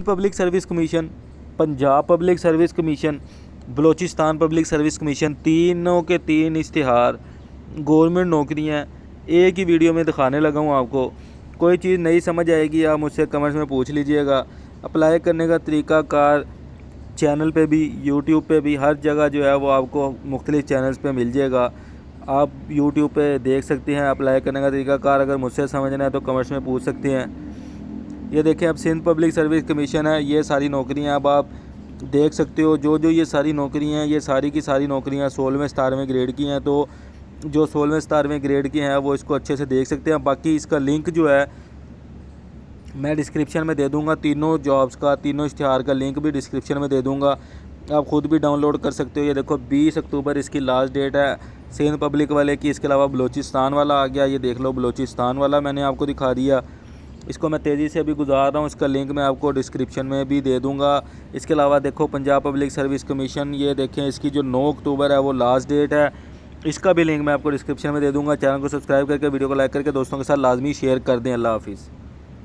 Public service commission, Punjab public service commission, Balochistan public service commission, तीनों के तीन इश्तिहार गवर्नमेंट नौकरियां एक ही वीडियो में दिखाने लगा हूँ आपको। कोई चीज़ नहीं समझ आएगी आप मुझसे कमेंट्स में पूछ लीजिएगा। अप्लाई करने का तरीका कार चैनल पे भी, यूट्यूब पे भी, हर जगह जो है वो आपको मुख्तलिफ चैनल्स पे मिल जाएगा। आप यूट्यूब पे देख सकते हैं अप्लाई करने का तरीका कार। अगर मुझसे समझना है तो कमेंट्स में पूछ सकते हैं। ये देखें, अब सिंध पब्लिक सर्विस कमीशन है, ये सारी नौकरियां अब आप देख सकते हो। जो ये सारी नौकरियां हैं, ये सारी की सारी नौकरियां 16वें 17वें ग्रेड की हैं। तो जो 16वें 17वें ग्रेड की हैं वो इसको अच्छे से देख सकते हैं। बाकी इसका लिंक जो है मैं डिस्क्रिप्शन में दे दूंगा। तीनों जॉब्स का, तीनों इश्तिहार का लिंक भी डिस्क्रिप्शन में दे दूंगा। आप ख़ुद भी डाउनलोड कर सकते हो। ये देखो 20 अक्टूबर इसकी लास्ट डेट है सिंध पब्लिक वाले की। इसके अलावा बलूचिस्तान वाला आ गया, ये देख लो बलूचिस्तान वाला मैंने आपको दिखा दिया। इसको मैं तेज़ी से अभी गुजार रहा हूँ, इसका लिंक मैं आपको डिस्क्रिप्शन में भी दे दूँगा। इसके अलावा देखो पंजाब पब्लिक सर्विस कमीशन, ये देखें इसकी जो 9 अक्टूबर है वो लास्ट डेट है। इसका भी लिंक मैं आपको डिस्क्रिप्शन में दे दूँगा। चैनल को सब्सक्राइब करके वीडियो को लाइक करके दोस्तों के साथ लाजमी शेयर कर दें। अल्लाह हाफिज़।